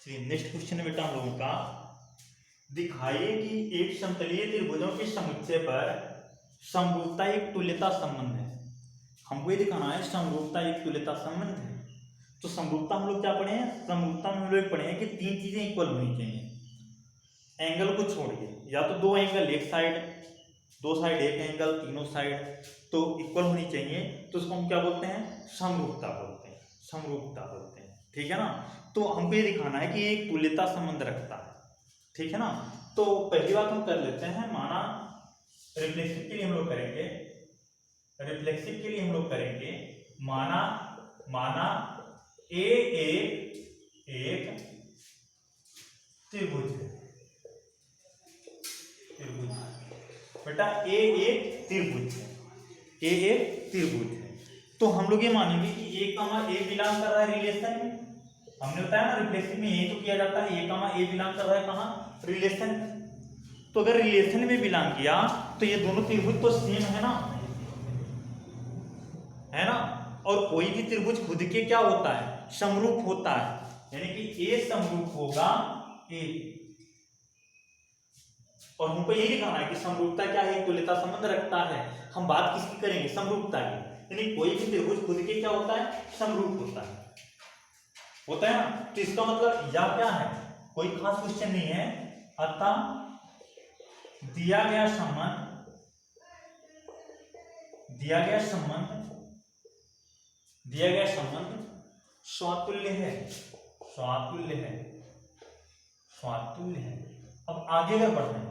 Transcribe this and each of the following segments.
चलिए next question है बेटा हम लोगों का, दिखाइए कि एक समतलीय त्रिभुजों के समुच्चय पर समरूपता एक तुल्यता संबंध है। हमको ये दिखाना है समरूपता एक तुल्यता संबंध है। तो समरूपता हम लोग क्या पढ़े हैं, समरूपता में हम लोग पढ़े हैं कि तीन चीजें इक्वल होनी चाहिए। एंगल को छोड़िए, या तो दो एंगल एक साइड, दो साइड एक एंगल, तीनों साइड तो इक्वल होनी चाहिए, तो उसको हम क्या बोलते हैं, समरूपता बोलते हैं, समरूपता बोलते हैं। ठीक है ना। तो हमको ये दिखाना है कि एक तुल्यता संबंध रखता है। ठीक है ना। तो पहली बात हम कर लेते हैं, माना रिफ्लेक्सिव के लिए हम लोग करेंगे, रिफ्लेक्सिव के लिए हम लोग करेंगे, माना ए एक त्रिभुज है, त्रिभुज बेटा ए एक त्रिभुज है, ए एक त्रिभुज है। तो हम लोग ये मानेंगे कि ए कामा ए बिलोंग कर रहा है रिलेशन में। हमने बताया ना रिफ्लेक्सिव में यही तो किया जाता है, ए कामा ए बिलोंग कर रहा है कहाँ, रिलेशन में। तो अगर रिलेशन में बिलोंग किया तो ये दोनों त्रिभुज तो सेम है ना, है ना। और कोई भी त्रिभुज खुद के क्या होता है, समरूप होता है, यानी कि ए समरूप होगा ए। और हमको यही दिखाना है कि समरूपता क्या है, तुल्यता संबंध रखता है। हम बात किसकी करेंगे, समरूपता की, यानी कोई भी त्रिभुज खुद के क्या होता है, समरूप होता है ना। तो इसका मतलब या क्या है, कोई खास क्वेश्चन नहीं है। अतः दिया गया संबंध, दिया गया संबंध स्वातुल्य है, स्वातुल्य है, स्वातुल्य है। अब आगे अगर बढ़ते हैं,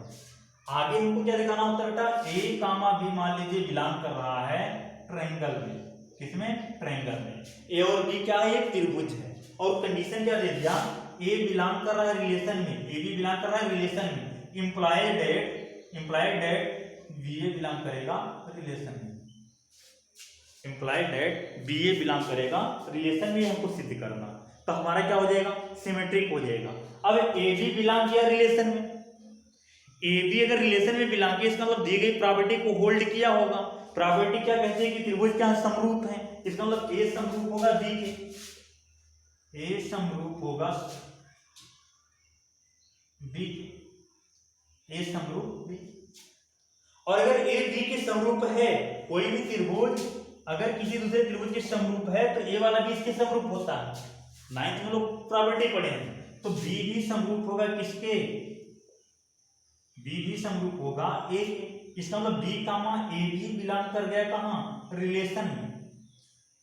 आगे हमको क्या दिखाना होता है बेटा, ए कामा बी मान लीजिए बिलोंग कर रहा है ट्रायंगल में। किसमें, ट्रायंगल में। ए और बी क्या है, एक त्रिभुज है। और कंडीशन क्या दे दिया, ए बिलोंग कर रहा है रिलेशन में, ए बी बिलोंग कर रहा है रिलेशन में, implied that B A belong करेगा रिलेशन में, implied that B A belong करेगा रिलेशन में। हमको सिद्ध करना, तो हमारा क्या हो जाएगा, सिमेट्रिक हो जाएगा। अब ए बी बिलोंग किया रिलेशन में, ए बी अगर रिलेशन में बिलोंग किया, इसका मतलब दी गई प्रॉपर्टी को होल्ड किया होगा। प्रॉपर्टी क्या कहती है कि त्रिभुज क्या समरूप है, इसका मतलब ए समरूप होगा बी के, ए समरूप होगा बी के, ए समरूप बी। और अगर ए बी के समरूप है, कोई भी त्रिभुज अगर किसी दूसरे त्रिभुज के समरूप है तो ए वाला भी इसके समरूप होता है। नाइन्थ में लोग प्रॉपर्टी पढ़े हैं। तो बी भी समरूप होगा किसके, बी भी समरूप होगा ए के। इसका मतलब बी कामा ए भी बिलोंग कर गया कहाँ, रिलेशन में।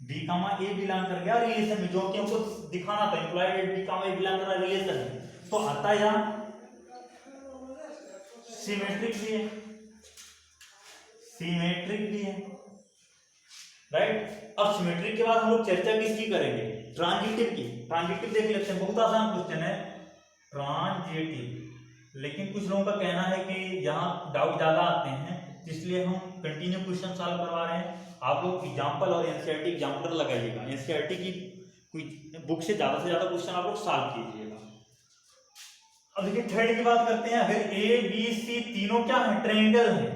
बी कामा ए बिलोंग कर गया रिलेशन में, जो कि हमको दिखाना था, इंप्लाइड बी कामा ए बिलोंग कर रहा है रिलेशन में। तो आता यहाँ सिमेट्रिक भी है, सिमेट्रिक भी है, राइट। अब सिमेट्रिक के बाद हम लोग चर्चा किसकी करेंगे, ट्रांजिटिव की। ट्रांजिटिव देख लेते हैं, बहुत आसान क्वेश्चन है ट्रांजिटिव। लेकिन कुछ लोगों का कहना है कि यहाँ डाउट ज्यादा आते हैं, इसलिए हम कंटिन्यू क्वेश्चन सॉल्व करवा रहे हैं। आप लोग एग्जाम्पल और एनसीईआरटी एग्जाम्पल लगाइएगा, एनसीईआरटी की कोई बुक से ज्यादा क्वेश्चन आप लोग सॉल्व कीजिएगा। अब देखिए थर्ड की बात करते हैं, अगर ए बी सी तीनों क्या है, ट्रायंगल है,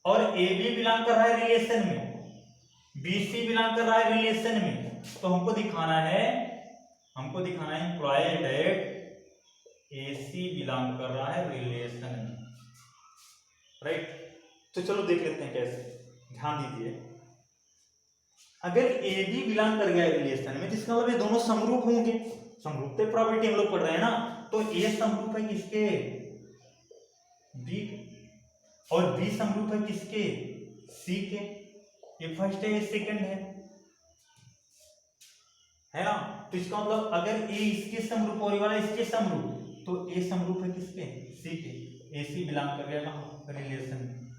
और ए बी बिलोंग कर रहा है रिलेशन में, बी सी बिलोंग कर रहा है रिलेशन में, तो हमको दिखाना है implied that A C belong कर रहा है रिलेशन में, राइट। तो चलो देख लेते हैं कैसे, ध्यान दीजिए। अगर ए बी बिलोंग कर गया रिलेशन में, तो इसका मतलब ये दोनों समरूप होंगे, समरूपता प्रॉपर्टी हम लोग पढ़ रहे हैं ना। तो ए समरूप है किसके, बी के, और बी समरूप है किसके, सी के। ये फर्स्ट है, ये सेकंड है ना। तो इसका मतलब अगर ए इसके समरूप और ये वाला इसके समरूप, तो ए समरूप है किसके, सी के। ए सी बिलोंग कर गया कहाँ, रिलेशन में।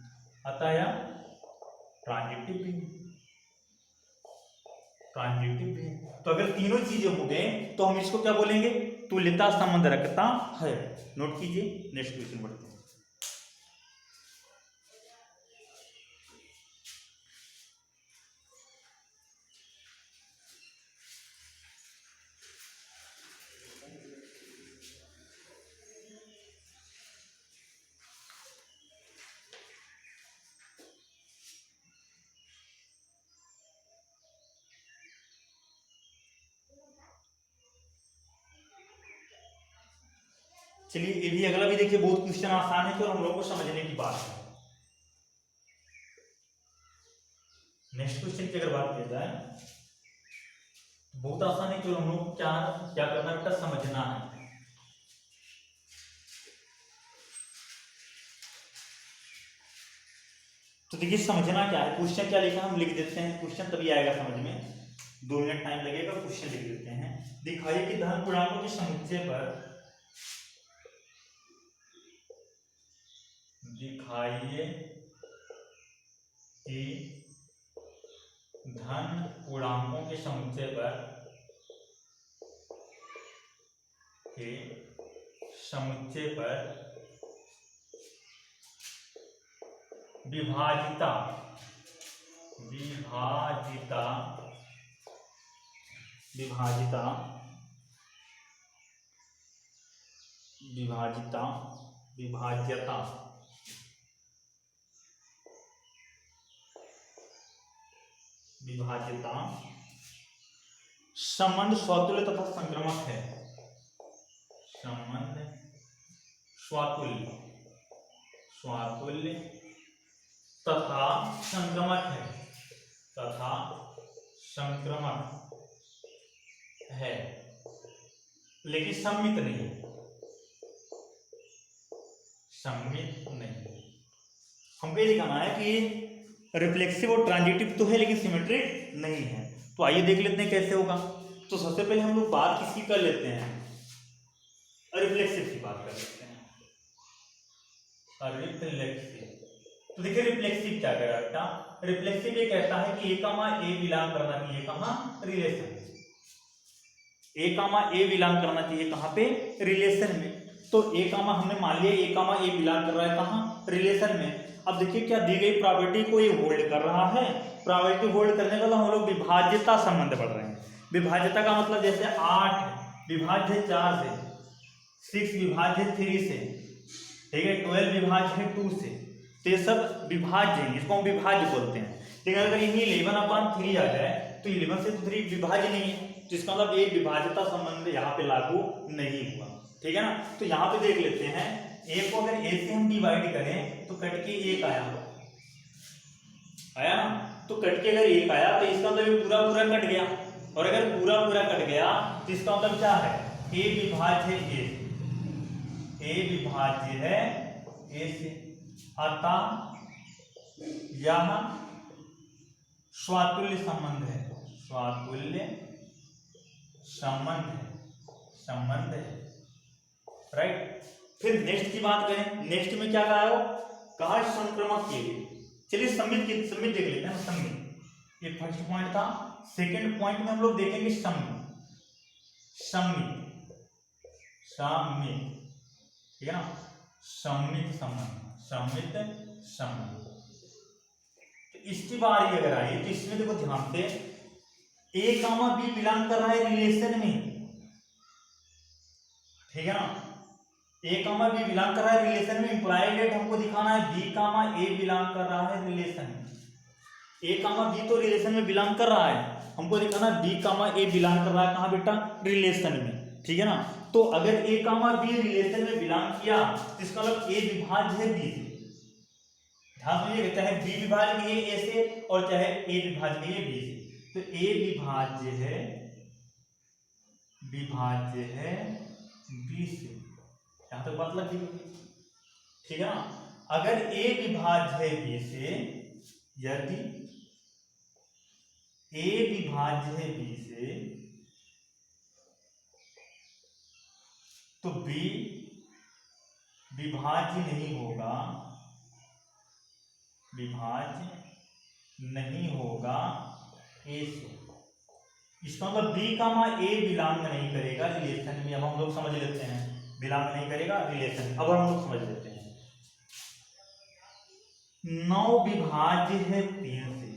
अतः यह ट्रांजिटिव भी, ट्रांजिटिव भी। तो अगर तीनों चीजें हो गए तो हम इसको क्या बोलेंगे, तुल्यता संबंध रखता है। नोट कीजिए, नेक्स्ट क्वेश्चन बढ़ते हैं। चलिए ये भी अगला भी देखिए, बहुत क्वेश्चन आसान है, तो हम लोगों को समझने की बात है। नेक्स्ट क्वेश्चन की अगर बात की जाए, बहुत आसान है, केवल हम लोग को क्या क्या करना है बेटा, समझना है। तो देखिए समझना क्या है, क्वेश्चन क्या लिखा हम लिख देते हैं, क्वेश्चन तभी आएगा समझ में, 2 मिनट टाइम लगेगा, क्वेश्चन लिख देते हैं। दिखाइए कि धन पूर्णांकों के समुच्चय पर, दिखाइए कि धन पूर्णांकों के समुच्चय पर विभाजिता संबंध स्वतुल्य तथा संक्रामक है। संबंध स्वतुल्य तथा संक्रामक है, लेकिन सम्मित नहीं। हमको ये दिखाना है कि रिफ्लेक्सिव और ट्रांजिटिव तो है लेकिन सिमेट्रिक नहीं है। तो आइए देख लेते हैं कैसे होगा। तो सबसे पहले हम लोग बात किसकी कर लेते हैं, रिफ्लेक्सिव की बात कर लेते हैं। रिफ्लेक्सिव, तो देखिए रिफ्लेक्सिव क्या कह रहा है बेटा, रिफ्लेक्सिव ये कहता है कि A, बिलोंग करना चाहिए कहाँ, रिलेशन। A बिलोंग करना चाहिए कहाँ पे, रिलेशन में। तो हमने मान लिया A बिलोंग कर रहा है कहाँ, रिलेशन में। अब देखिए क्या दी गई प्रॉपर्टी को ये होल्ड कर रहा है, प्रॉपर्टी होल्ड करने का हम लोग विभाज्यता संबंध पढ़ रहे हैं। विभाज्यता का मतलब जैसे 8 विभाज्य 4 से, 6 विभाज्य 3 से, ठीक है, 12 विभाज्य 2 से, तो ये सब विभाज्य हैं, इसको हम विभाज्य बोलते हैं। लेकिन अगर यही 11/3 आ जाए तो 11 से तो 3 विभाज्य नहीं है, तो इसका मतलब ये विभाज्यता संबंध यहाँ पे लागू नहीं हुआ, ठीक है ना। तो यहाँ पे देख लेते हैं, A को अगर A से हम डिवाइड करें तो कट के 1 आया ना, तो कट के अगर 1 आया तो इसका मतलब पूरा कट गया, और अगर पूरा कट गया तो इसका मतलब क्या है, A विभाज्य है A से, अतः यह स्वातुल्य संबंध है, राइट। फिर नेक्स्ट की बात करें, नेक्स्ट में क्या कहा संक्रमक के लिए। चलिए सम्मित देख लेते हैं। सम्मित, ये फर्स्ट पॉइंट था। सेकंड पॉइंट में हम लोग देखेंगे सम्मित, ठीक है ना, सम्मित संबंध। तो इसकी बारी अगर आई तो इसमें देखो ध्यान से, A, B बिलोंग कर रहा है रिलेशन में, ठीक है ना, A, B बिलोंग कर रहा है रिलेशन में, इंप्लाइड डेट हमको दिखाना है B, A बिलोंग कर रहा है रिलेशन में। A, B तो रिलेशन में बिलोंग कर रहा है, हमको दिखाना है B, A बिलोंग कर रहा है कहाँ बेटा, रिलेशन में, ठीक है ना। तो अगर A, B रिलेशन में बिलोंग किया तो इसका मतलब A विभाज्य है B से। ध्यान दीजिए, चाहे B विभाज्य है A से और चाहे A विभाज्य है B से, तो A विभाज्य है B से। यहां तक बात लग गई, ठीक है ना। अगर A विभाज्य है B से, यदि A विभाज्य है B से, तो B विभाज्य नहीं होगा A से। इसका मतलब B, A बिलोंग नहीं करेगा रिलेशन में। अब हम लोग समझ लेते हैं, बिलोंग नहीं करेगा रिलेशन। अब हम लोग समझ लेते हैं, 9 विभाज्य है 3 से,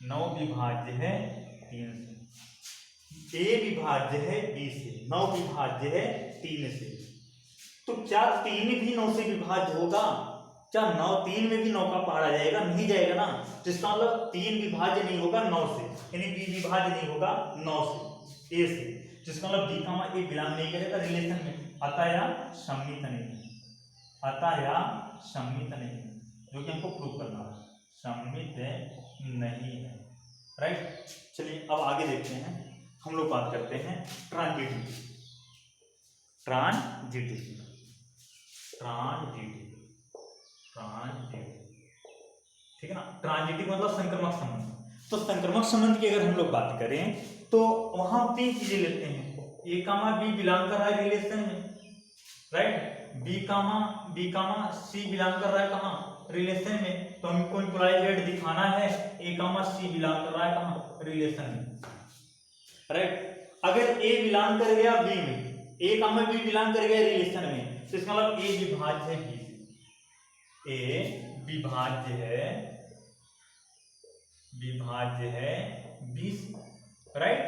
9 विभाज्य है 3 से, A विभाज्य है B से, 9 विभाज्य है 3 से। तो क्या 3 भी 9 से विभाज्य होगा? क्या 9 3 में भी 9 का पहाड़ आ जाएगा? नहीं जाएगा ना। तो इसका मतलब 3 विभाज्य नहीं होगा 9 से, यानी B विभाज्य नहीं होगा 9 से। ए से, जिसका मतलब बी कामा ए बिलोंग नहीं करेगा रिलेशन में, अतः या सम्मित नहीं, अतः या सम्मित नहीं, जो कि हमको प्रूव करना है, सम्मित नहीं है। राइट, चलिए अब आगे देखते हैं, हम लोग बात करते हैं ट्रांजिटिव, ट्रांजिटिव, ट्रांजिटिव, ट्रांजिटिव, ठीक है ना। ट्रांजिटिव मतलब संक्रमक संबंध। तो संक्रमक संबंध की अगर हम लोग बात करें तो वहां 3 चीजें लेते हैं, ए कामा बी बिलोंग कर रहा है रिलेशन में, राइट, बी कामा सी बिलोंग कर रहा है कहाँ, रिलेशन में, तो हमको इम्प्लाइड दिखाना है ए कामा सी बिलोंग कर रहा है कहाँ, रिलेशन में, राइट। अगर ए बिलोंग कर गया बी में, ए कामा बी बिलोंग कर गया रिलेशन में, तो इसका मतलब ए विभाज्य है बी से, ए विभाज्य है बी से, राइट।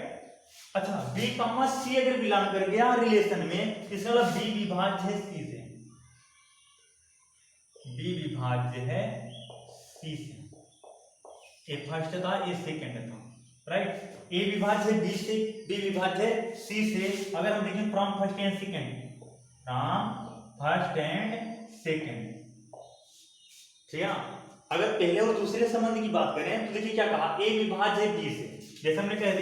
अच्छा, बी कामा सी अगर बिलोंग कर गया रिलेशन में, इसका मतलब बी विभाज्य है सी से, बी विभाज्य है सी से, ए फर्स्ट था ए सेकंड था, राइट। ए विभाज्य है बी से, बी विभाज्य है सी से। अगर हम देखें from first and second, from first and second, ठीक है ना। अगर पहले और दूसरे संबंध की बात करें तो देखिए क्या कहा, ए विभाज्य है बी से, जैसे हमने कह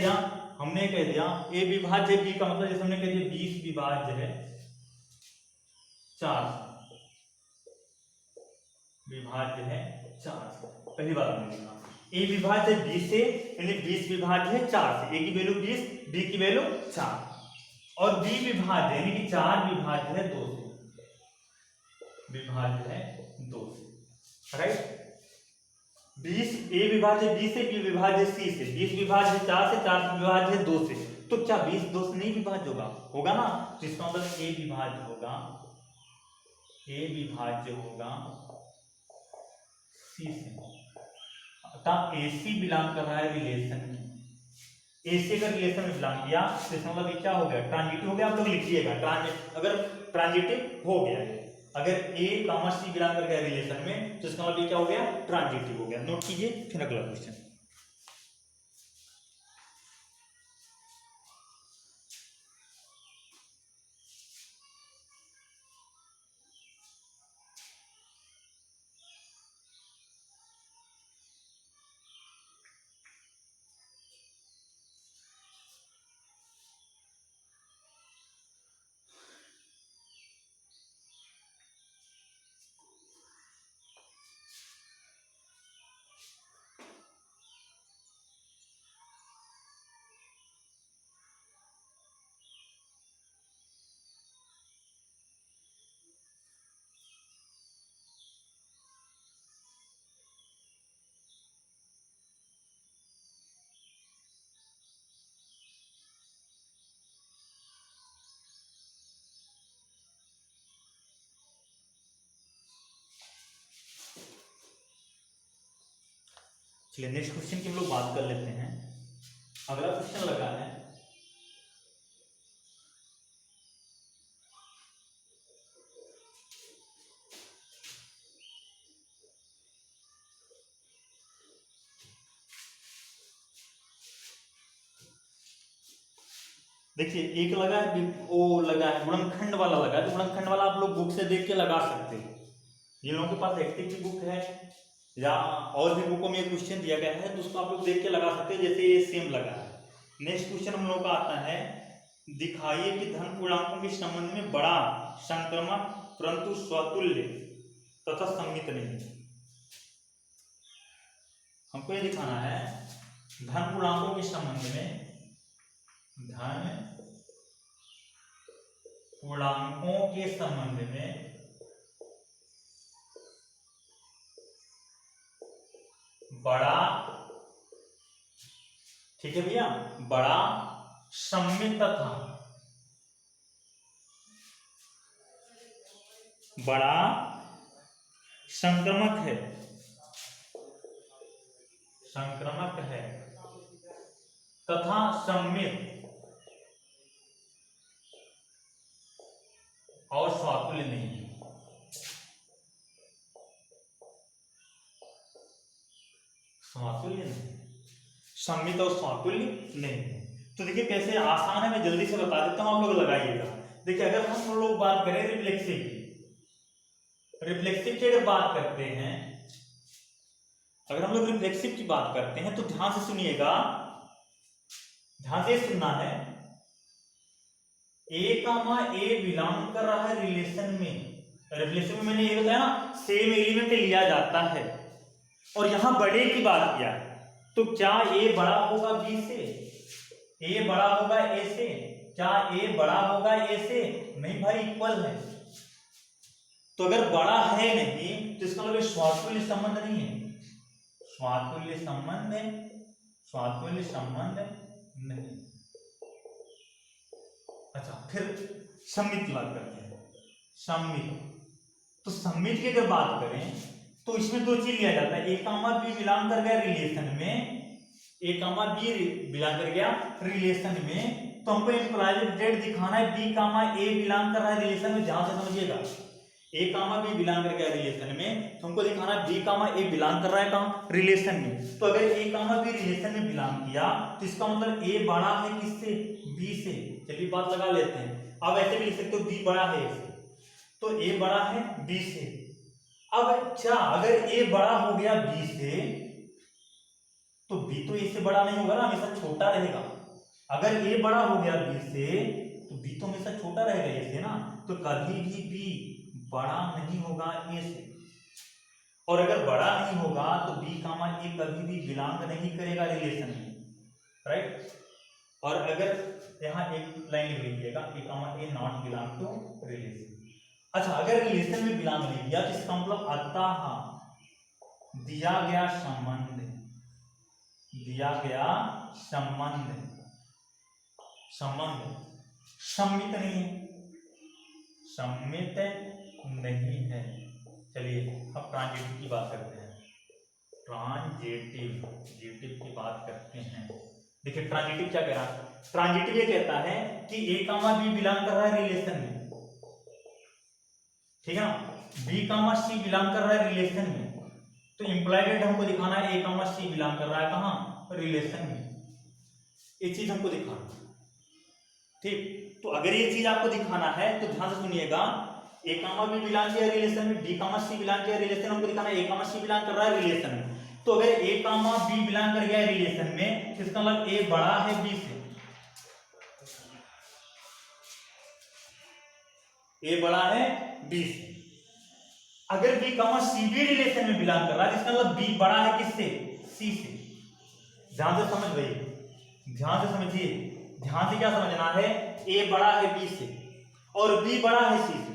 दिया ए विभाज्य बी का मतलब जैसे हमने कह दिया 20 विभाज्य है 4, विभाज्य है 4, पहली बात हमने देखा। ए विभाज्य बी से यानी 20 विभाज्य है 4 से, ए की वैल्यू 20, बी की वैल्यू 4, और बी विभाज्य यानी कि 4 विभाज्य है 2 से, विभाज्य है 2 से, राइट। 20 ए विभाज्य बी से, बी विभाज्य सी से, 20 विभाज्य 4 से, 4 विभाज्य 2 से, तो क्या 20 2 से नहीं विभाज्य होगा ना, तो इसका मतलब ए विभाज्य होगा सी से, अतः ए सी बिलोंग कर रहा है रिलेशन में, ए से अगर रिलेशन में बिलोंग किया तो इसका मतलब क्या हो गया, ट्रांजिटिव हो गया। आप लोग लिखिएगा, अगर ट्रांजिटिव हो गया है, अगर ए कामा सी बिलोंग कर गया रिलेशन में, तो इसका मतलब क्या हो गया, ट्रांजिटिव हो गया। नोट कीजिए, फिर अगला क्वेश्चन। चलिए नेक्स्ट क्वेश्चन की हम लोग बात कर लेते हैं। अगला क्वेश्चन लगा है, देखिए एक लगा है वो लगा है गुणनखंड वाला लगा है, तो गुणनखंड वाला आप लोग बुक से देख के लगा सकते हो। जिन लोगों के पास एक्टिव की बुक है या और भी बुकों में ये क्वेश्चन दिया गया है तो उसको आप लोग देख के लगा सकते हैं, जैसे ये सेम लगा है। नेक्स्ट क्वेश्चन हम लोग का आता है, दिखाइए कि धन पूर्णांकों के संबंध में बड़ा संक्रमक परंतु स्वतुल्य तथा सम्मित नहीं। हमको ये दिखाना है धन पूर्णांकों के संबंध में, धन पूर्णांकों के संबंध में बड़ा, ठीक है भैया, बड़ा सम्मित तथा बड़ा संक्रमक है, तथा सम्मित और स्वातुल्य नहीं है। स्वातुल्य नहीं, सम्मित और स्वातुल्य नहीं है। तो देखिए कैसे आसान है, मैं जल्दी से बता देता हूँ, आप लोग लगाइएगा। देखिए अगर हम लोग बात करें रिफ्लेक्सिव की, रिफ्लेक्सिव की अगर बात करते हैं, अगर हम लोग रिफ्लेक्सिव की बात करते हैं तो ध्यान से सुनिएगा, ध्यान से सुनना है। ए कामा ए बिलोंग कर रहा है रिलेशन में, रिलेशन में मैंने ये बताया ना सेम एलिमेंट लिया जाता है, और यहां बड़े की बात किया है, तो क्या ए बड़ा होगा बी से, ए बड़ा होगा ए से, क्या ए बड़ा होगा ए से? नहीं भाई, इक्वल है। तो अगर बड़ा है नहीं तो इसका मतलब स्वातुल्य संबंध नहीं है, स्वातुल्य संबंध है, स्वातुल्य संबंध नहीं। अच्छा, फिर सम्मित की बात करते हैं, सम्मित। तो सम्मित की अगर बात करें तो इसमें दो चीज लिया जाता है, ए कामा बी बिलोंग कर गया रिलेशन में, ए कामा बी बिलोंग कर गया रिलेशन में, तो हमको इम्प्लाइड डेट दिखाना है बी कामा ए बिलोंग कर रहा है रिलेशन में। ध्यान से समझिएगा, ए कामा बी बिलोंग कर गया रिलेशन में, तो हमको दिखाना है बी कामा ए बिलोंग कर रहा है कहां? रिलेशन में। तो अगर ए कामा बी रिलेशन में बिलोंग किया तो इसका मतलब ए बड़ा है किससे? बी से। चलिए बात लगा लेते हैं, अब ऐसे भी लिख सकते हो बी बड़ा है ए से, तो ए बड़ा है बी से। अब क्या अगर ए बड़ा हो गया बी से तो बी तो ए से बड़ा नहीं होगा ना, हमेशा छोटा रहेगा। अगर ए बड़ा हो गया बी से तो बी तो हमेशा छोटा रहेगा ए से ना, तो कभी भी बी बड़ा नहीं होगा ए से। और अगर बड़ा नहीं होगा तो बी कामा ए कभी भी बिलोंग नहीं करेगा रिलेशन में, राइट। और अगर यहाँ एक लाइन लिख लीजिएगा, ए कामा ए नॉट बिलोंग टू रिलेशन। अच्छा, अगर रिलेशन में बिलोंग नहीं किया तो इसका मतलब अतः दिया गया संबंध, दिया गया संबंध, संबंध सम्मित नहीं है, सम्मित नहीं है। चलिए अब ट्रांजिटिव की बात करते हैं, ट्रांजिटिव, जिटिव की बात करते हैं। देखिए ट्रांजिटिव क्या कह रहा है, ट्रांजिटिव ये कहता है कि ए कामा बी बिलोंग कर रहा है रिलेशन में, ठीक है ना, बी कामा सी बिलोंग कर रहा है रिलेशन में, तो इंप्लाइड हमको दिखाना है ए कामा सी बिलोंग कर रहा है कहां? रिलेशन में। ये चीज हमको दिखाना, ठीक। तो अगर ये चीज आपको दिखाना है तो ध्यान से सुनिएगा, ए कामा बी बिलोंग किया रिलेशन में, बी कामा सी बिलोंग किया रिलेशन, हमको दिखाना है ए कामा सी बिलोंग कर रहा है रिलेशन में। तो अगर ए कामा बी बिलोंग कर गया रिलेशन में तो इसका मतलब ए बड़ा है बी से, ए बड़ा है बी से। अगर बी कामा सी भी रिलेशन में बिलोंग कर रहा है इसका मतलब बी बड़ा है किससे? सी से। ध्यान से समझ भाई, ध्यान से समझिए, ध्यान से क्या समझना है, ए बड़ा है बी से और बी बड़ा है सी से,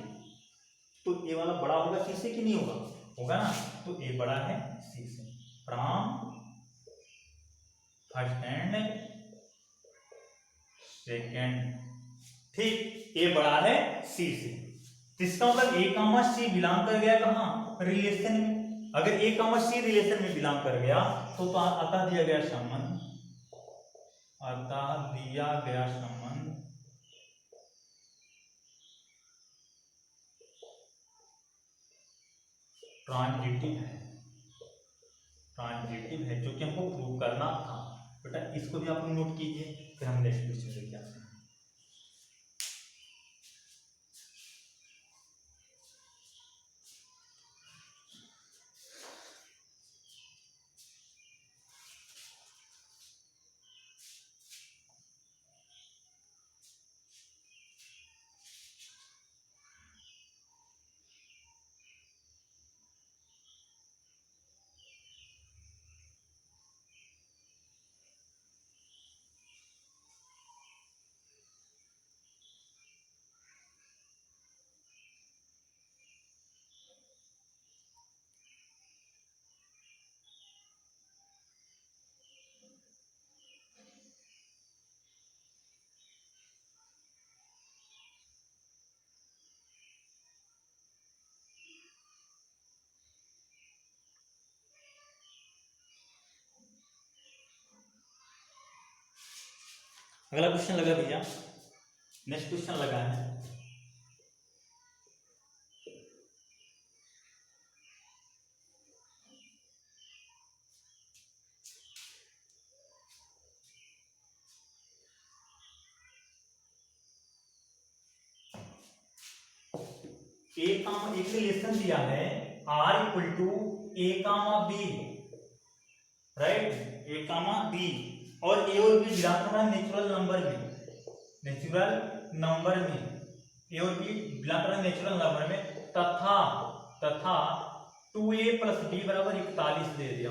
तो ए वाला बड़ा होगा सी से कि नहीं होगा? होगा ना, तो ए बड़ा है सी से फ्रॉम फर्स्ट एंड सेकेंड, ठीक। ए बड़ा है सी से, इसका मतलब ए कामा सी बिलोंग कर गया कहां? रिलेशन में। अगर ए कामा सी रिलेशन में बिलोंग कर गया तो अतः दिया गया संबंध, अतः दिया गया संबंध ट्रांजिटिव है, ट्रांजिटिव है, जो कि हमको प्रूव करना था। बेटा इसको भी आप नोट कीजिए, फिर हम नेक्स्ट क्वेश्चन लेके आते हैं। अगला क्वेश्चन लगा भैया, नेक्स्ट क्वेश्चन लगा है, एक रिलेशन दिया है R equal to A comma B, right, A comma B, और ए और बी बिलोंग करता है नेचुरल नंबर में, नेचुरल नंबर में, ए और बी बिलोंग करता है नेचुरल नंबर में, तथा 2a प्लस बी बराबर 41 दे दिया।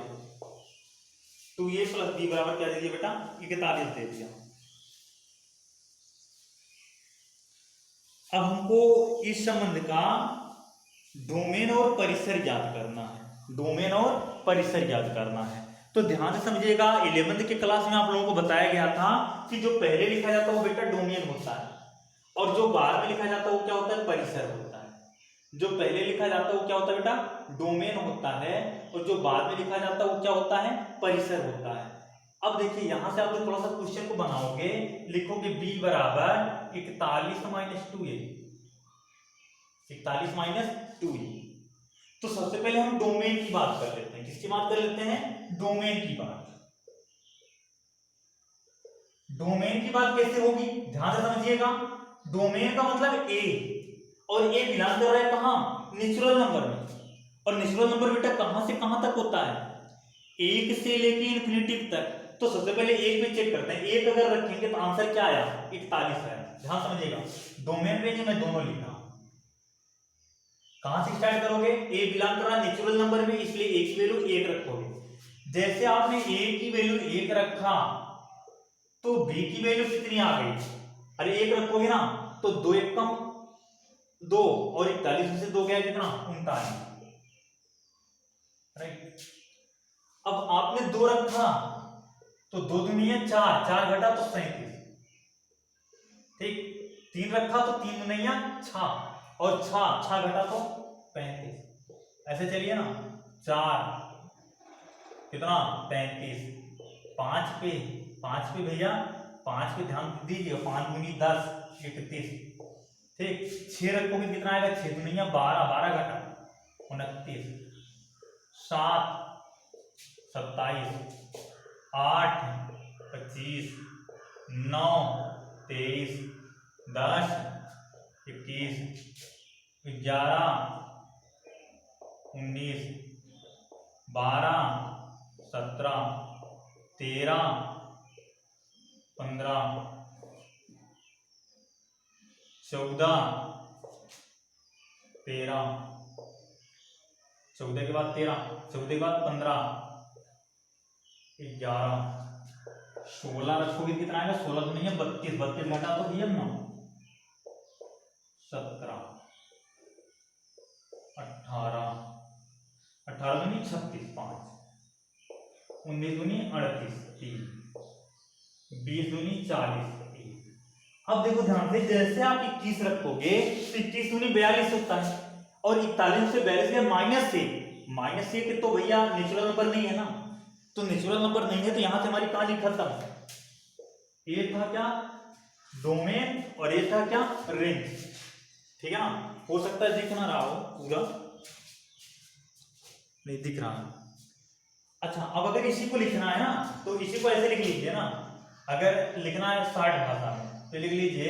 2a प्लस बी बराबर क्या दे दिया बेटा? 41 दे दिया। अब हमको इस संबंध का डोमेन और परिसर ज्ञात करना है, डोमेन और परिसर ज्ञात करना है। तो ध्यान से समझिएगा, 11th के क्लास में आप लोगों को बताया गया था कि जो पहले लिखा जाता है वो बेटा डोमेन होता है, और जो बाद में लिखा जाता है वो क्या होता है? परिसर होता है। जो पहले लिखा जाता है वो क्या होता है बेटा? डोमेन होता है, और जो बाद में लिखा जाता है वो क्या होता है? परिसर होता है। अब देखिए यहां से आप लोग थोड़ा सा क्वेश्चन को बनाओगे, लिखोगे b बराबर 41 माइनस 2a, 41 माइनस 2a। तो सबसे पहले हम डोमेन की बात कर लेते हैं। किसकी बात कर लेते हैं? डोमेन की बात। डोमेन की बात कैसे होगी? ध्यान से समझिएगा, डोमेन का मतलब a, और a बिलोंग कर रहा है कहां? नेचुरल नंबर में, और नेचुरल नंबर बेटा कहां से कहां तक होता है? 1 से लेके इन्फिनिटी तक। तो सबसे पहले एक पे चेक करते हैं, एक अगर रखेंगे तो आंसर क्या आया? 41 आया। ध्यान समझिएगा, डोमेन रेंज में दोनों लिखा। कहां से स्टार्ट करोगे? ए बिलोंग कर रहा है नेचुरल नंबर में, इसलिए ए की वैल्यू 1 रखोगे। जैसे आपने ए की वैल्यू 1 रखा तो बी की वैल्यू कितनी आ गई? अरे 1 रखोगे ना तो 2 1 कम 2, और 41 में से 2 गया कितना? 39, राइट। अब आपने 2 रखा तो 2 दूनी 4, 4 घटा तो 37, ठीक। 3 रखा तो 3 दूनी 6, और 6 घटा तो 35। ऐसे चलिए ना, 4 कितना? 35। 5 पे भैया, 5 पे ध्यान दीजिए, 5 दूनी 10, 31, ठीक। 6 रखोगे कितना आएगा? 6 दूनी 12, 12 घटा 29, 7 27, 8 25, 9 23, 10 21, 11 19, 12 17, 13 15, 14 13, 14 के बाद 13, 14 के बाद 15, 11, 16 रखोगे कितना आएगा? 16 तो नहीं है 32, 32 घटा तो भैया 9, 17 18, 18 दूनी 36, 5 19 दूनी 38, 3 20 दूनी 40, 1। अब देखो ध्यान से, जैसे आप 21 रखोगे तो 21 दूनी 42 होता है, और 41 से 42 गया माइनस से तो भैया नेचुरल नंबर नहीं है ना, तो नेचुरल नंबर नहीं है तो यहां से हमारी कहानी खत्म। ये था क्या? डोमेन, और ये था क्या? रेंज, ठीक है ना। हो सकता है दिख ना रहा हो पूरा, नहीं दिख रहा है। अच्छा, अब अगर इसी को लिखना है ना तो इसी को ऐसे लिख लीजिए ना, अगर लिखना है 60 भाषा में तो लिख लीजिए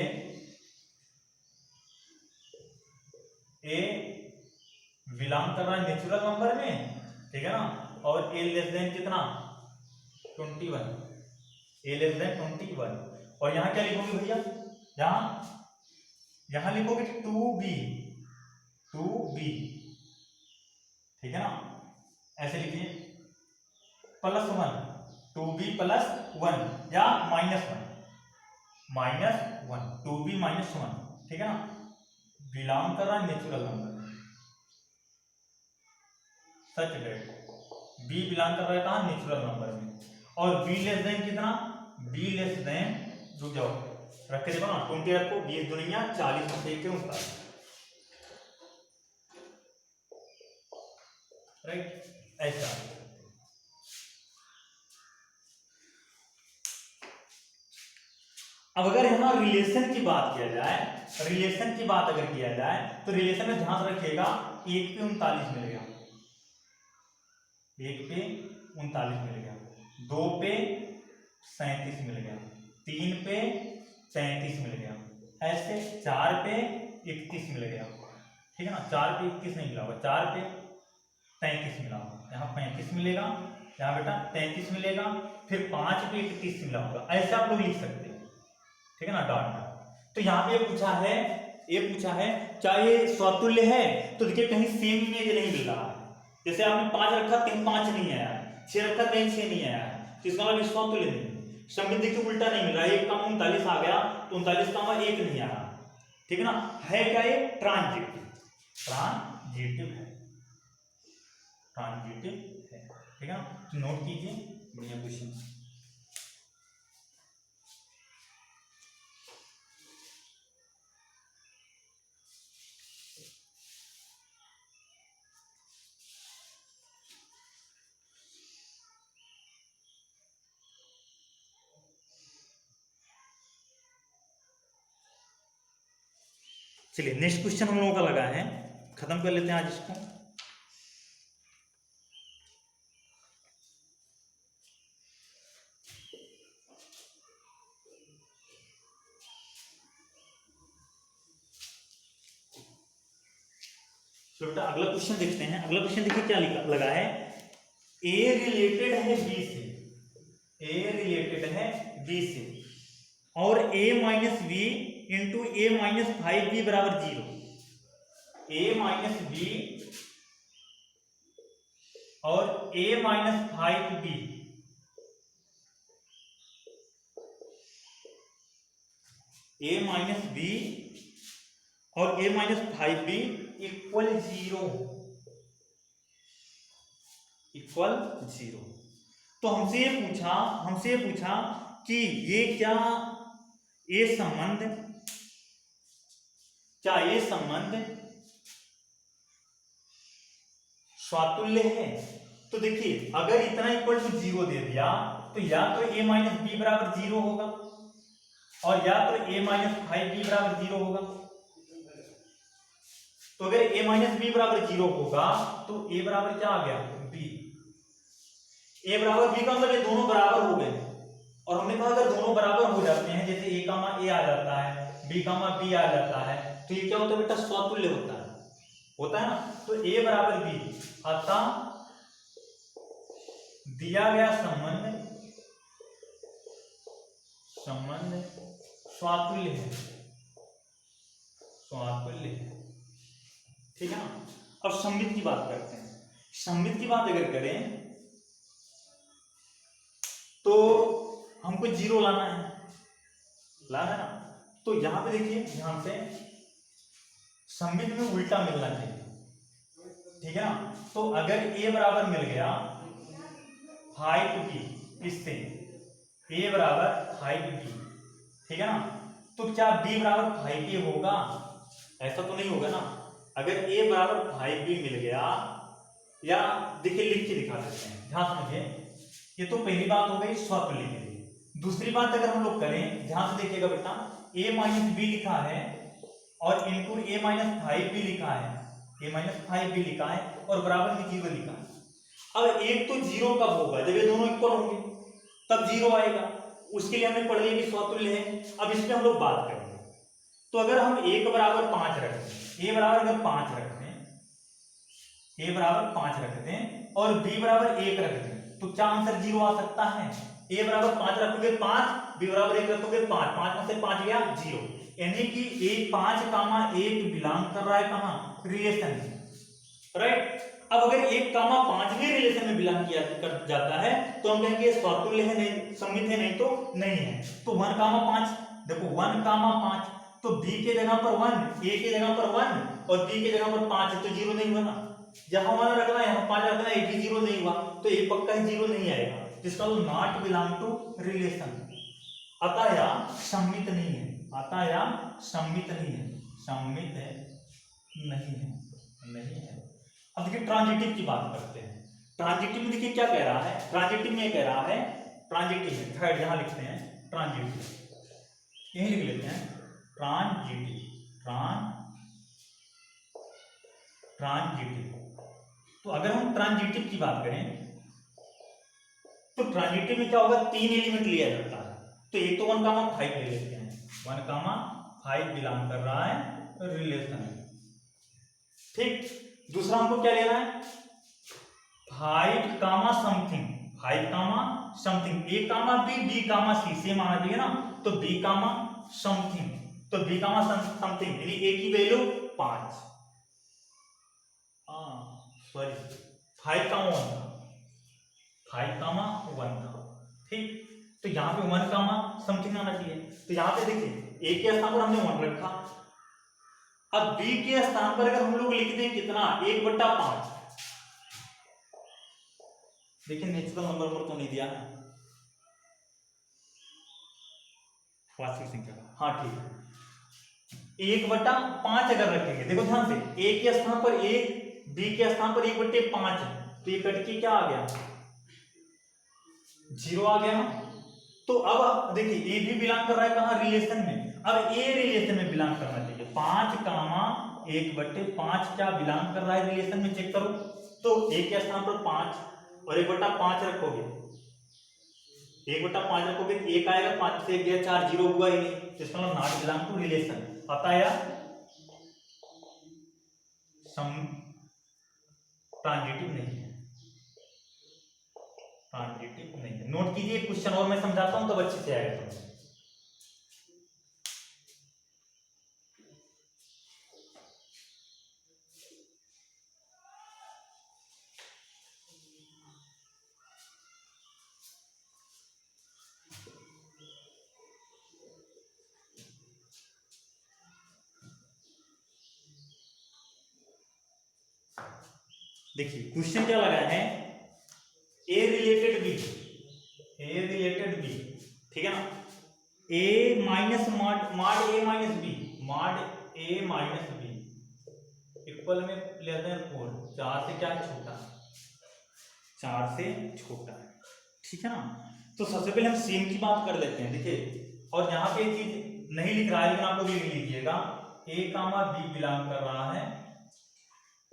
ए बिलोंग कर रहा है नेचुरल नंबर में, ठीक है ना, और ए लेस देन कितना? 21, ए लेस देन 21। और यहां क्या लिखोगे भैया? यहां लिखोगे 2b, ठीक है ना, ऐसे लिखिए +1, 2b + 1 या -1, 2b - 1, ठीक है ना, बिलोंग कर रहा है नेचुरल नंबर, सच डेट b बिलोंग कर रहा है कहां? नेचुरल नंबर में, और b लेस देन कितना? b लेस देन, रुक जाओ रख के देखो ना, 20 रखो, 20 दुनिया 40 में से 39, राइट, ऐसा। अब अगर यहां रिलेशन की बात किया जाए, रिलेशन की बात अगर किया जाए तो रिलेशन में ध्यान रखिएगा, 1 पे 39 मिल गया, 1 पे 39 मिल गया, 2 पे 37 मिल गया, 3 पे 35 मिल गया, ऐसे 4 पे 31 मिल गया, ठीक है ना, 4 पे 21 नहीं मिला होगा, 4 पे 33 मिला होगा, यहाँ 35 मिलेगा, यहाँ बेटा 33 मिलेगा, फिर 5 पे 31 मिला होगा, ऐसे आप लोग लिख सकते हैं, ठीक है ना, डॉट। तो यहाँ पे ये पूछा है क्या ये स्वतुल्य है, तो देखिए कहीं सेम इमेज नहीं मिल रहा है, जैसे आपने 5 रखा कहीं 5 नहीं आया, 6 रखा कहीं 6 नहीं आया, तो इसका मतलब स्वतुल्य नहीं। सममित देखिए उल्टा नहीं मिल रहा है, 1 का 39 आ गया तो 39 का 1 नहीं आ रहा, ठीक है ना, है क्या ये ट्रांजिटिव है, ट्रांजिटिव है, ठीक है ना, तो नोट कीजिए, बढ़िया क्वेश्चन। चलिए नेक्स्ट क्वेश्चन हम लोगों का लगा है, खत्म कर लेते हैं आज इसको। तो बेटा अगला क्वेश्चन देखते हैं, अगला क्वेश्चन देखिए क्या लगा है, ए रिलेटेड है बी से, ए रिलेटेड है बी से, और a minus B into A minus 5b बराबर 0, a माइनस बी और a minus 5b, a minus B और a माइनस 5b इक्वल 0, तो हमसे ये पूछा कि ये क्या ये संबंध स्वातुल्य है। तो देखिए अगर इतना इक्वल टू 0 दे दिया तो या तो a माइनस बी बराबर 0 होगा और या तो a माइनस 5b बराबर 0 होगा। तो अगर a माइनस बी बराबर 0 होगा तो a बराबर क्या आ गया b, a बराबर b का मतलब ये दोनों बराबर हो गए, और हमने कहा अगर दोनों बराबर हो जाते हैं, जैसे a कामा a आ जाता है, b कामा b आ जाता है, तो ये क्या होता है बेटा स्वतुल्य होता है ना। तो a बराबर b, अतः दिया गया संबंध स्वातुल्य है, ठीक है ना। अब सममित की बात करते हैं, सममित की बात अगर करें तो हमको 0 लाना है ना, तो यहां पे देखिए ध्यान से सममित में उल्टा मिलना चाहिए, ठीक है ना। तो अगर a बराबर मिल गया 5b, इससे a बराबर 5b, ठीक है ना, तो क्या b बराबर 5a होगा, ऐसा तो नहीं होगा ना। अगर a बराबर 5b मिल गया, या देखिए लिख के दिखा देते हैं, ध्यान समझिए, ये तो पहली बात हो गई स्वतुल्य के लिए। दूसरी बात अगर हम लोग करें, ध्यान से देखिएगा बेटा, a माइनस बी लिखा है और इंटू a माइनस 5b लिखा है, a माइनस 5b लिखा है और बराबर में 0 लिखा है। अब एक तो 0 कब होगा, जब ये दोनों इक्वल होंगे तब 0 आएगा, उसके लिए हमने पढ़ लिया कि स्वतुल्य है। अब इस पे हम लोग बात करेंगे, तो अगर हम a के बराबर 5 रखते हैं, a बराबर अगर 5 रखते हैं, a बराबर 5 रखते हैं और b बराबर 1 रखते हैं, तो क्या आंसर 0 आ सकता है। a बराबर 5 रखोगे 5, b बराबर 1 रखोगे 5, 5 में से 5 गया 0, यानी कि a 5 कामा 1 बिलोंग कर रहा है कहाँ, रिलेशन में, राइट। अब अगर 1 कामा 5 भी रिलेशन में बिलोंग किया कर जाता है तो हम कहेंगे स्वतुल्य है, नहीं सममित है, नहीं तो नहीं है। तो 1 कामा 5, देखो 1 कामा 5, तो b के जगह पर 1, a के जगह पर 1 और b के जगह पर 5 है, तो 0 नहीं हुआ ना। जहां 1 रखना है यहाँ 5 रखना है, एक भी 0 नहीं हुआ, तो ये पक्का ही 0 नहीं आएगा, जिसका वो नॉट बिलोंग टू रिलेशन, अतः या सममित नहीं है, अतः या सममित नहीं है, सममित नहीं है। अब देखिए ट्रांजिटिव की बात करते हैं। ट्रांजिटिव में देखिए क्या कह रहा है, ट्रांजिटिव में कह रहा है, ट्रांजिटिव में थर्ड यहां लिखते हैं ट्रांजिटिव, यही लिख लेते हैं ट्रांजिटिव, ट्रांजिटिव। तो अगर हम ट्रांजिटिव की बात करें तो ट्रांजिटिव में क्या होगा, 3 एलिमेंट लिया जाता है, तो एक तो 1 कामा 5 ले लेते हैं, 1 कामा 5 बिलोंग कर रहा है रिलेशन में, ठीक, दूसरा हमको क्या लेना है, 5 कामा समथिंग, 5 कामा समथिंग, ए कामा बी कामा सी सेम आना चाहिए ना, तो बी कामा समथिंग, तो बी कामा समथिंग यानी ए की वैल्यू 5, सॉरी 5 कामा 1 था, 5 कामा 1 था, ठीक, तो यहाँ पे 1 कामा समथिंग आना चाहिए। तो यहाँ पे देखिए ए के स्थान पर हमने 1 रखा, अब बी के स्थान पर अगर हम लोग लिख दें कितना 1/5, देखिए नेचुरल नंबर पर तो नहीं दिया है, वास्तविक संख्या, हाँ ठीक है, 1/5 अगर रखेंगे, देखो ध्यान से ए के स्थान पर 1, बी के स्थान पर 1/5 है, तो ये कट के क्या आ गया 0 आ गया। तो अब देखिए ए भी बिलोंग कर रहा है कहाँ, रिलेशन में, अब ए रिलेशन में बिलोंग करना चाहिए, 5 कामा 1/5 क्या बिलोंग कर रहा है रिलेशन में, चेक करो, तो ए के स्थान पर 5 और 1/5 रखोगे, 1/5 रखोगे 1 आएगा, 5 से 1 गया 4, 0 हुआ ही नहीं, तो इसका मतलब नॉट बिलोंग टू रिलेशन, पता है यार, ट्रांजिटिव नहीं है, ट्रांजिटिव नहीं है। नोट कीजिए, क्वेश्चन और मैं समझाता हूं तब अच्छे से आएगा समझ। देखिए क्वेश्चन क्या लगा है, ए रिलेटेड बी, ए रिलेटेड बी, ठीक है ना, ए माइनस मॉड ए माइनस बी, मॉड ए माइनस बी इक्वल में लेस देन 4, 4 से क्या छोटा, 4 से छोटा, ठीक है ना। तो सबसे पहले हम सेम की बात कर लेते हैं, देखिए, और यहाँ पे एक चीज नहीं लिख रहा है लेकिन आप लोग ये लीजिएगा, ए कामा बी बिलोंग कर रहा है,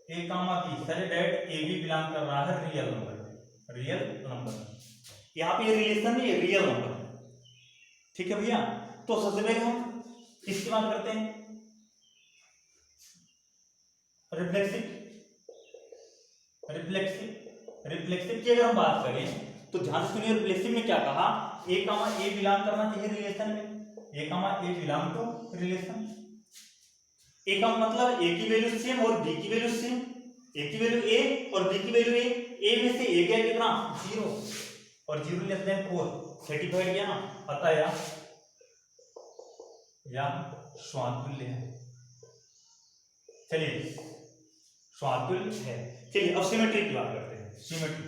A comma B such that A B belong कर रहा है रियल नंबर, रियल नंबर, यहाँ पे रिलेशन नहीं है, रियल नंबर, ठीक है भैया। तो सबसे पहले हम किसकी बात करते हैं, रिफ्लेक्सिव, रिफ्लेक्सिव, रिफ्लेक्सिव की अगर हम बात करें तो ध्यान से सुनिए, रिफ्लेक्सिव में क्या कहा, ए कामा ए बिलोंग करना चाहिए रिलेशन में, ए कामा ए बिलोंग टू रिलेशन, ए का मतलब ए की वैल्यू सेम और बी की वैल्यू सेम, ए की वैल्यू ए और बी की वैल्यू ए में से ए गया कितना 0 और 0 लेस देन 4, सेटिस्फाइड किया ना, पता है या स्वातुल्य है, चलिए स्वातुल्य है। चलिए अब सिमेट्री की बात करते हैं, सिमेट्री,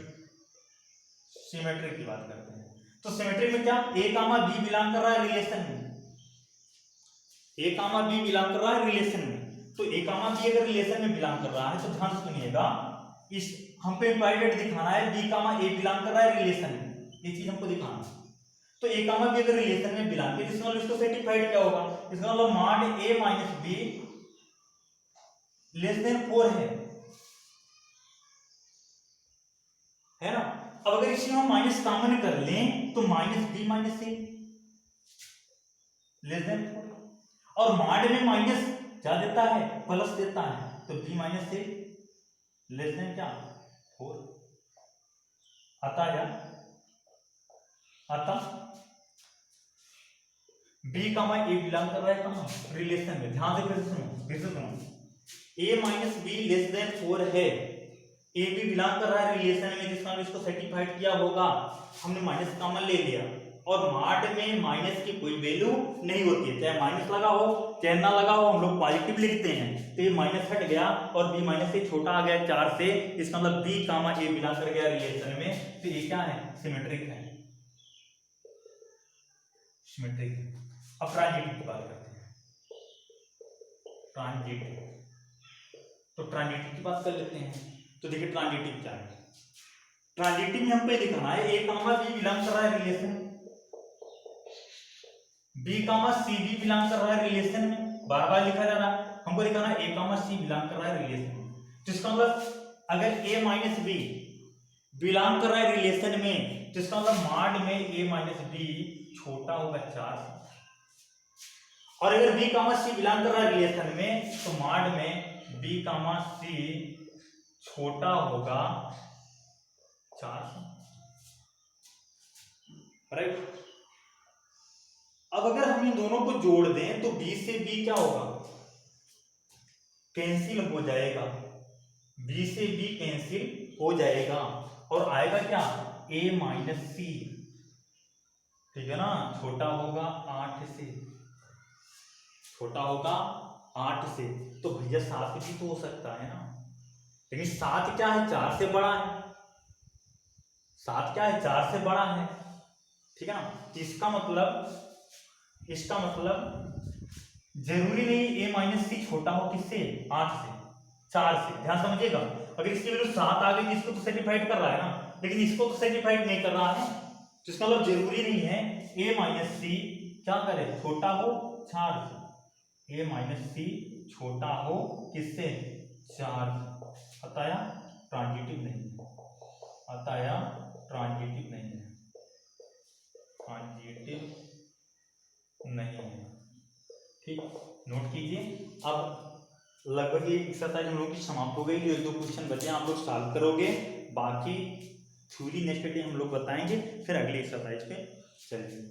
सिमेट्री की बात करते हैं। तो सिमेट्री में क्या, ए कामा बी बिलोंग कर रहा है रिलेशन में, ए कामा बी बिलोंग कर रहा है रिलेशन में, तो ए कामा बी अगर रिलेशन में बिलोंग कर रहा है तो ध्यान सुनिएगा, इस हम पे इंपॉर्टेंट दिखाना है बी कामा ए बिलोंग कर रहा है रिलेशन में, ये चीज हमको दिखाना है। तो ए कामा बी अगर रिलेशन में बिलोंग है, इसका मतलब इसको सेटिस्फाइड क्या होगा, इसका मतलब mod A minus be less than 4 है ना। अब अगर इसमें हम माइनस कॉमन कर लें तो माइनस बी माइनस ए लेस देन 4, और मॉड में माइनस क्या देता है, प्लस देता है, तो बी माइनस ए लेस देन क्या 4 आता है, आता बी कामा ए बिलोंग कर रहा है कहाँ, रिलेशन में, ध्यान से फिर से सुनो, फिर से सुनो, ए माइनस बी लेस देन 4 है, ए भी बिलोंग कर रहा है रिलेशन में, जिसका इसको सेटिस्फाइड किया होगा, हमने माइनस कॉमन ले लिया, और मॉड में माइनस की कोई वैल्यू नहीं होती है, चाहे माइनस लगा हो चाहे ना लगा हो, हम लोग पॉजिटिव लिखते हैं, तो ये माइनस हट गया और बी माइनस से छोटा आ गया 4 से, इसका मतलब बी कामा ए बिलोंग कर गया रिलेशन में, तो ये क्या है, सिमेट्रिक है, सिमेट्रिक। अब ट्रांजिटिव की बात करते हैं, ट्रांजिटिव, तो ट्रांजिटिव की बात कर लेते हैं। तो देखिए ट्रांजिटिव क्या है, ट्रांजिटिव में हम पे दिखाना है ए कामा बी बिलोंग कर रहा है रिलेशन, बी कामा सी भी बिलोंग कर रहा है रिलेशन में, बार बार लिखा जा रहा है, हमको दिखाना है ए कामा सी बिलोंग कर रहा है रिलेशन में, तो इसका मतलब अगर ए माइनस बी बिलोंग कर रहा है रिलेशन में, तो इसका मतलब मॉड में ए माइनस बी छोटा होगा 4 से, और अगर बी कामा सी बिलोंग कर रहा है रिलेशन में, तो मॉड में बी कामा सी छोटा होगा 4 से, राइट। अब अगर हम इन दोनों को जोड़ दें तो बी से बी क्या होगा, कैंसिल हो जाएगा, बी से बी कैंसिल हो जाएगा और आएगा क्या, ए माइनस सी, ठीक है ना, छोटा होगा 8 से, छोटा होगा 8 से। तो भैया 7 भी तो हो सकता है ना, लेकिन 7 क्या है, 4 से बड़ा है, 7 क्या है, 4 से बड़ा है, ठीक है ना। इसका मतलब जरूरी नहीं ए माइनस सी छोटा हो किससे, 8 से, 4 से, ध्यान समझिएगा। अगर इसकी वैल्यू 7 आ गई तो इसको तो सेटिस्फाइड कर रहा है ना, लेकिन इसको तो सेटिस्फाइड नहीं कर रहा है, तो इसका मतलब जरूरी नहीं है ए माइनस सी क्या करे, छोटा हो 4 से, ए माइनस सी छोटा हो किससे, 4 से। अतः ट्रांजिटिव नहीं है, अतः ट्रांजिटिव नहीं है, ट्रांजिटिव नहीं है, ठीक, नोट कीजिए। अब लगभग ये एक्सरसाइज हम लोग की समाप्त हो गई, जो 1-2 क्वेश्चन बचे आप लोग सॉल्व करोगे, बाकी थ्योरी नेक्स्ट डे हम लोग बताएंगे, फिर अगली एक्सरसाइज पे चलेंगे।